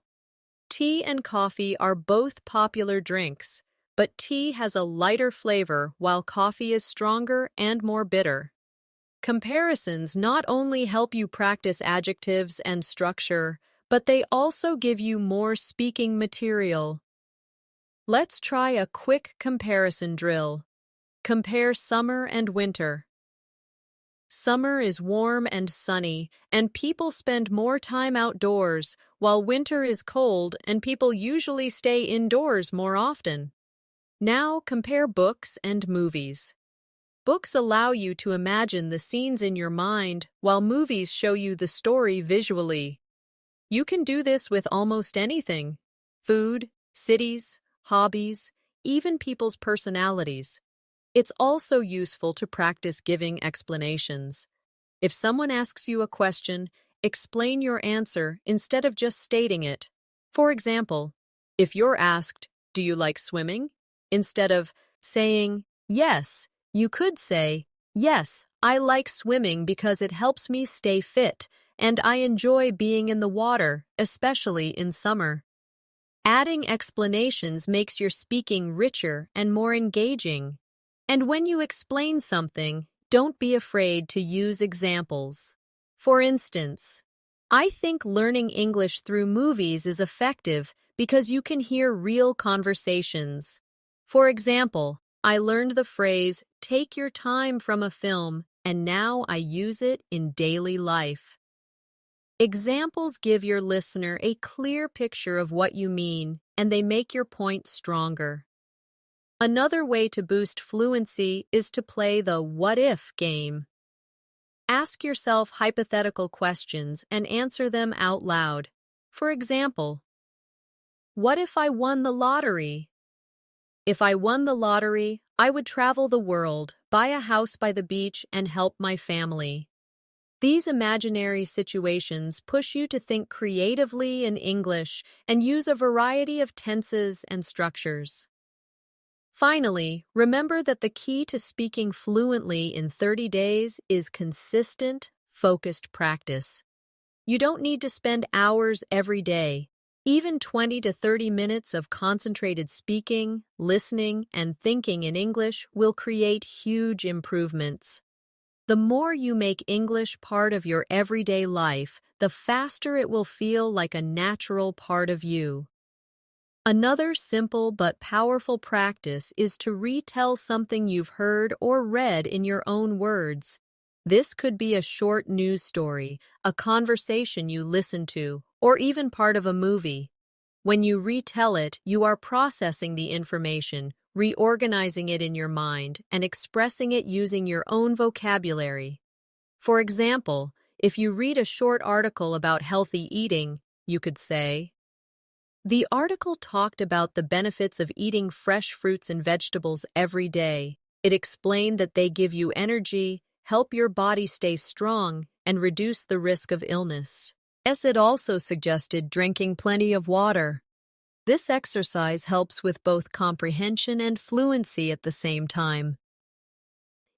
Speaker 1: tea and coffee are both popular drinks, but tea has a lighter flavor while coffee is stronger and more bitter. Comparisons not only help you practice adjectives and structure, but they also give you more speaking material. Let's try a quick comparison drill. Compare summer and winter. Summer is warm and sunny, and people spend more time outdoors, while winter is cold and people usually stay indoors more often. Now compare books and movies. Books allow you to imagine the scenes in your mind, while movies show you the story visually. You can do this with almost anything: food, cities, hobbies, even people's personalities. It's also useful to practice giving explanations. If someone asks you a question, explain your answer instead of just stating it. For example, if you're asked, "Do you like swimming?" instead of saying, "Yes," you could say, "Yes, I like swimming because it helps me stay fit, and I enjoy being in the water, especially in summer." Adding explanations makes your speaking richer and more engaging. And when you explain something, don't be afraid to use examples. For instance, I think learning English through movies is effective because you can hear real conversations. For example, I learned the phrase, take your time from a film, and now I use it in daily life. Examples give your listener a clear picture of what you mean, and they make your point stronger. Another way to boost fluency is to play the what if game. Ask yourself hypothetical questions and answer them out loud. For example, what if I won the lottery? If I won the lottery, I would travel the world, buy a house by the beach, and help my family. These imaginary situations push you to think creatively in English and use a variety of tenses and structures. Finally, remember that the key to speaking fluently in 30 days is consistent, focused practice. You don't need to spend hours every day. Even 20 to 30 minutes of concentrated speaking, listening, and thinking in English will create huge improvements. The more you make English part of your everyday life, the faster it will feel like a natural part of you. Another simple but powerful practice is to retell something you've heard or read in your own words. This could be a short news story, a conversation you listened to, or even part of a movie. When you retell it, you are processing the information, reorganizing it in your mind, and expressing it using your own vocabulary. For example, if you read a short article about healthy eating, you could say, the article talked about the benefits of eating fresh fruits and vegetables every day. It explained that they give you energy, help your body stay strong, and reduce the risk of illness. It also suggested drinking plenty of water. This exercise helps with both comprehension and fluency at the same time.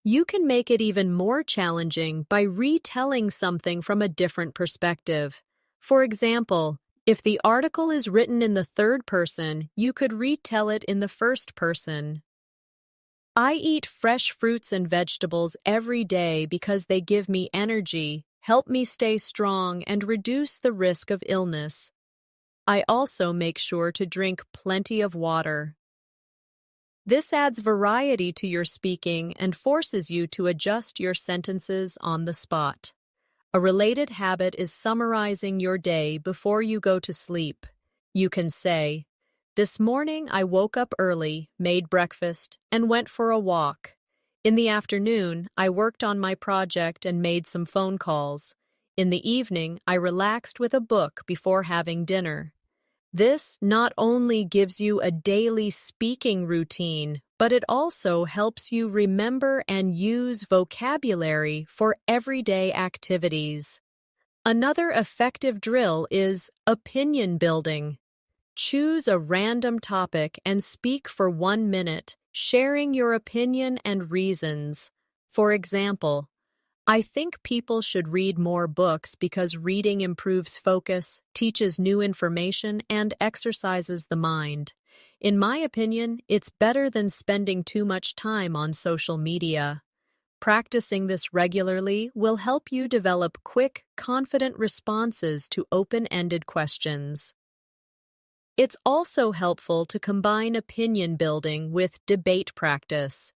Speaker 1: You can make it even more challenging by retelling something from a different perspective. For example, if the article is written in the third person, you could retell it in the first person. I eat fresh fruits and vegetables every day because they give me energy, help me stay strong, and reduce the risk of illness. I also make sure to drink plenty of water. This adds variety to your speaking and forces you to adjust your sentences on the spot. A related habit is summarizing your day before you go to sleep. You can say, this morning I woke up early, made breakfast, and went for a walk. In the afternoon, I worked on my project and made some phone calls. In the evening, I relaxed with a book before having dinner. This not only gives you a daily speaking routine, but it also helps you remember and use vocabulary for everyday activities. Another effective drill is opinion building. Choose a random topic and speak for 1 minute, sharing your opinion and reasons. For example, I think people should read more books because reading improves focus, teaches new information, and exercises the mind. In my opinion, it's better than spending too much time on social media. Practicing this regularly will help you develop quick, confident responses to open-ended questions. It's also helpful to combine opinion building with debate practice.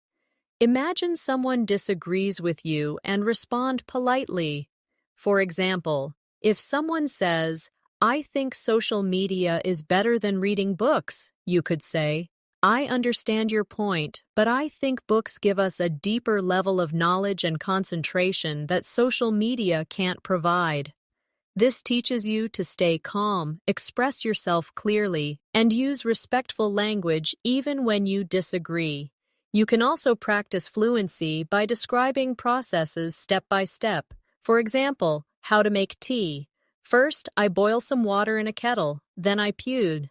Speaker 1: Imagine someone disagrees with you and respond politely. For example, if someone says, I think social media is better than reading books, you could say, I understand your point, but I think books give us a deeper level of knowledge and concentration that social media can't provide. This teaches you to stay calm, express yourself clearly, and use respectful language even when you disagree. You can also practice fluency by describing processes step by step. For example, how to make tea. First, I boil some water in a kettle, then I tea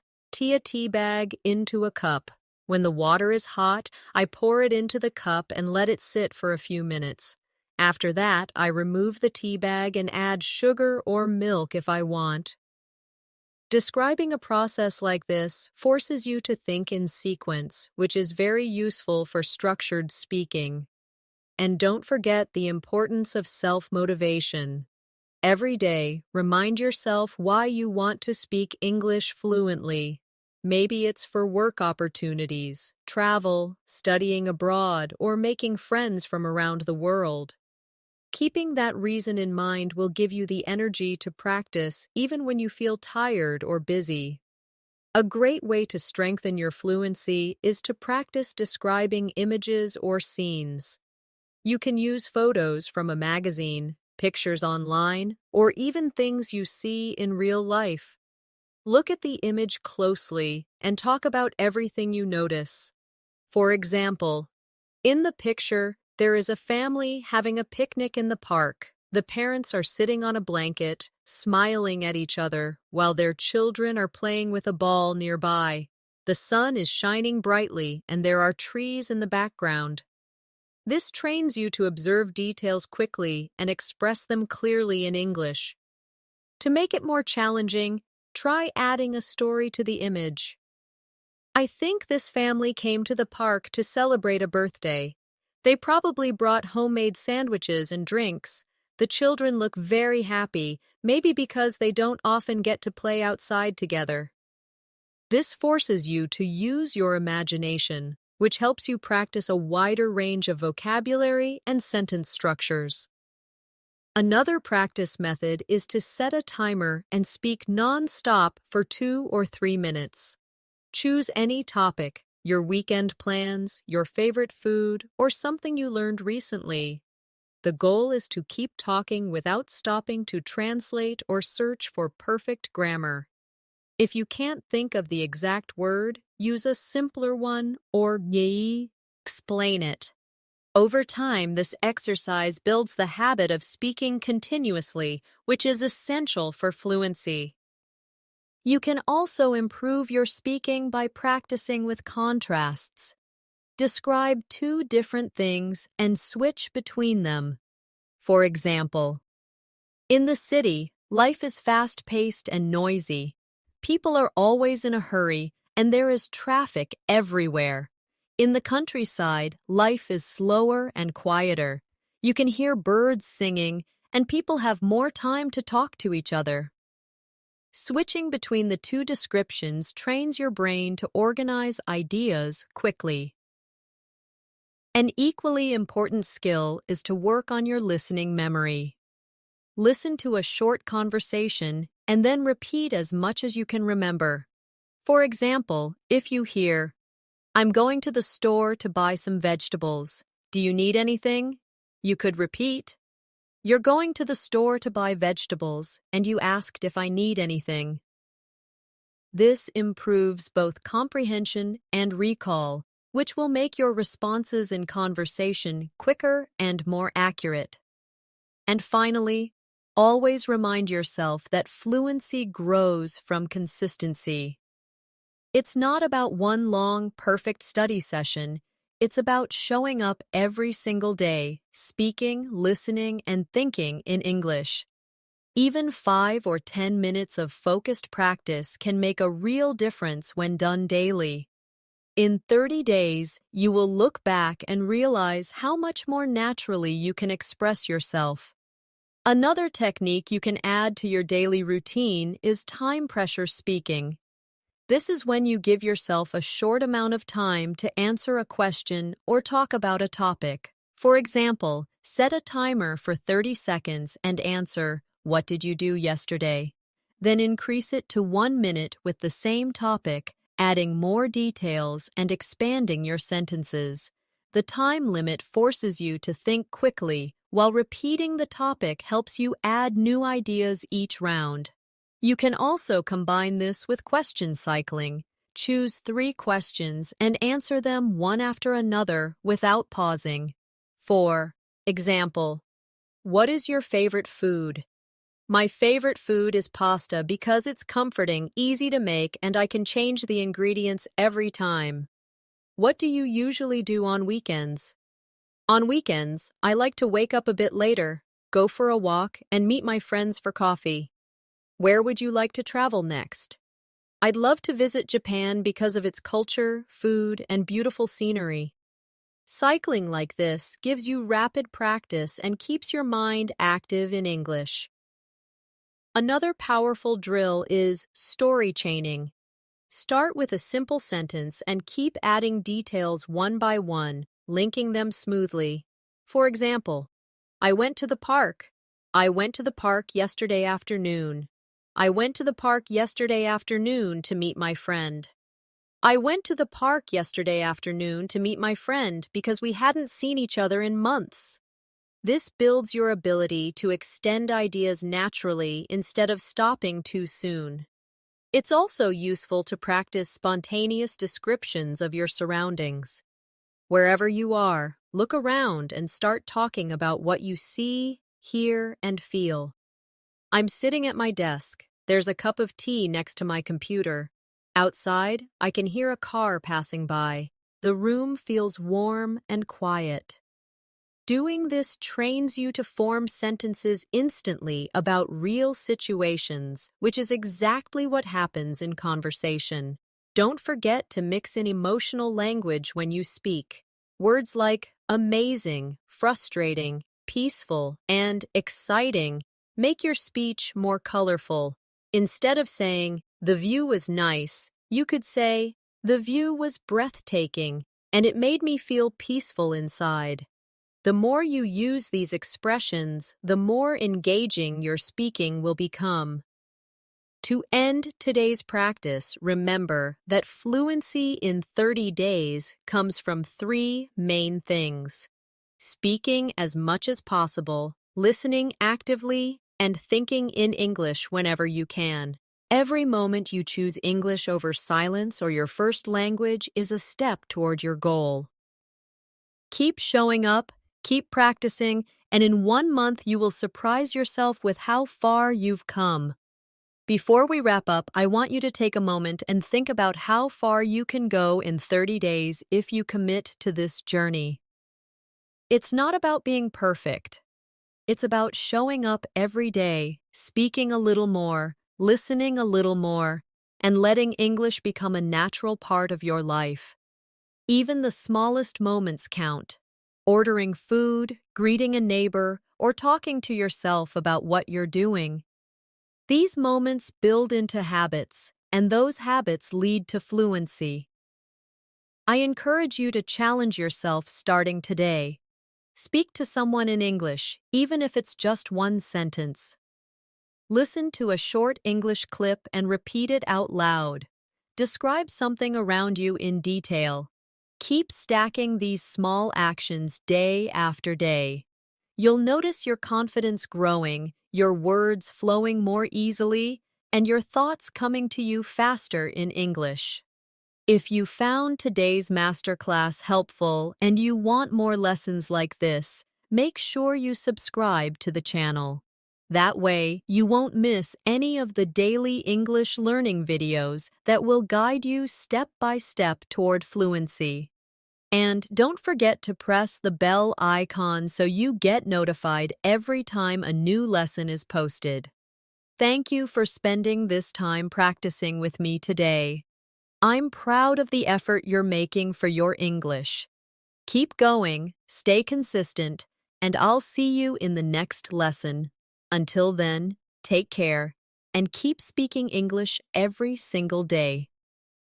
Speaker 1: a tea bag into a cup. When the water is hot, I pour it into the cup and let it sit for a few minutes. After that, I remove the tea bag and add sugar or milk if I want. Describing a process like this forces you to think in sequence, which is very useful for structured speaking. And don't forget the importance of self-motivation. Every day, remind yourself why you want to speak English fluently. Maybe it's for work opportunities, travel, studying abroad, or making friends from around the world. Keeping that reason in mind will give you the energy to practice even when you feel tired or busy. A great way to strengthen your fluency is to practice describing images or scenes. You can use photos from a magazine, pictures online, or even things you see in real life. Look at the image closely and talk about everything you notice. For example, in the picture, there is a family having a picnic in the park. The parents are sitting on a blanket, smiling at each other, while their children are playing with a ball nearby. The sun is shining brightly, and there are trees in the background. This trains you to observe details quickly and express them clearly in English. To make it more challenging, try adding a story to the image. I think this family came to the park to celebrate a birthday. They probably brought homemade sandwiches and drinks. The children look very happy, maybe because they don't often get to play outside together. This forces you to use your imagination, which helps you practice a wider range of vocabulary and sentence structures. Another practice method is to set a timer and speak non-stop for 2 or 3 minutes. Choose any topic, your weekend plans, your favorite food, or something you learned recently. The goal is to keep talking without stopping to translate or search for perfect grammar. If you can't think of the exact word, use a simpler one or explain it. Over time, this exercise builds the habit of speaking continuously, which is essential for fluency. You can also improve your speaking by practicing with contrasts. Describe two different things and switch between them. For example, in the city, life is fast-paced and noisy. People are always in a hurry, and there is traffic everywhere. In the countryside, life is slower and quieter. You can hear birds singing, and people have more time to talk to each other. Switching between the two descriptions trains your brain to organize ideas quickly. An equally important skill is to work on your listening memory. Listen to a short conversation and then repeat as much as you can remember. For example, if you hear, "I'm going to the store to buy some vegetables. Do you need anything?" You could repeat, "You're going to the store to buy vegetables, and you asked if I need anything." This improves both comprehension and recall, which will make your responses in conversation quicker and more accurate. And finally, always remind yourself that fluency grows from consistency. It's not about one long, perfect study session. It's about showing up every single day, speaking, listening, and thinking in English. Even 5 or 10 minutes of focused practice can make a real difference when done daily. In 30 days, you will look back and realize how much more naturally you can express yourself. Another technique you can add to your daily routine is time pressure speaking. This is when you give yourself a short amount of time to answer a question or talk about a topic. For example, set a timer for 30 seconds and answer, "What did you do yesterday?" Then increase it to 1 minute with the same topic, adding more details and expanding your sentences. The time limit forces you to think quickly, while repeating the topic helps you add new ideas each round. You can also combine this with question cycling. Choose 3 questions and answer them one after another without pausing. For example, what is your favorite food? My favorite food is pasta because it's comforting, easy to make, and I can change the ingredients every time. What do you usually do on weekends? On weekends, I like to wake up a bit later, go for a walk, and meet my friends for coffee. Where would you like to travel next? I'd love to visit Japan because of its culture, food, and beautiful scenery. Cycling like this gives you rapid practice and keeps your mind active in English. Another powerful drill is story chaining. Start with a simple sentence and keep adding details one by one, linking them smoothly. For example, I went to the park. I went to the park yesterday afternoon. I went to the park yesterday afternoon to meet my friend. I went to the park yesterday afternoon to meet my friend because we hadn't seen each other in months. This builds your ability to extend ideas naturally instead of stopping too soon. It's also useful to practice spontaneous descriptions of your surroundings. Wherever you are, look around and start talking about what you see, hear, and feel. I'm sitting at my desk. There's a cup of tea next to my computer. Outside, I can hear a car passing by. The room feels warm and quiet. Doing this trains you to form sentences instantly about real situations, which is exactly what happens in conversation. Don't forget to mix in emotional language when you speak. Words like amazing, frustrating, peaceful, and exciting make your speech more colorful. Instead of saying, "The view was nice," you could say, "The view was breathtaking, and it made me feel peaceful inside." The more you use these expressions, the more engaging your speaking will become. To end today's practice, remember that fluency in 30 days comes from 3 main things: speaking as much as possible, listening actively, and thinking in English whenever you can. Every moment you choose English over silence or your first language is a step toward your goal. Keep showing up, keep practicing, and in 1 month you will surprise yourself with how far you've come. Before we wrap up, I want you to take a moment and think about how far you can go in 30 days if you commit to this journey. It's not about being perfect. It's about showing up every day, speaking a little more, listening a little more, and letting English become a natural part of your life. Even the smallest moments count. Ordering food, greeting a neighbor, or talking to yourself about what you're doing. These moments build into habits, and those habits lead to fluency. I encourage you to challenge yourself starting today. Speak to someone in English, even if it's just one sentence. Listen to a short English clip and repeat it out loud. Describe something around you in detail. Keep stacking these small actions day after day. You'll notice your confidence growing, your words flowing more easily, and your thoughts coming to you faster in English. If you found today's masterclass helpful and you want more lessons like this, make sure you subscribe to the channel. That way, you won't miss any of the daily English learning videos that will guide you step by step toward fluency. And don't forget to press the bell icon so you get notified every time a new lesson is posted. Thank you for spending this time practicing with me today. I'm proud of the effort you're making for your English. Keep going, stay consistent, and I'll see you in the next lesson. Until then, take care and keep speaking English every single day.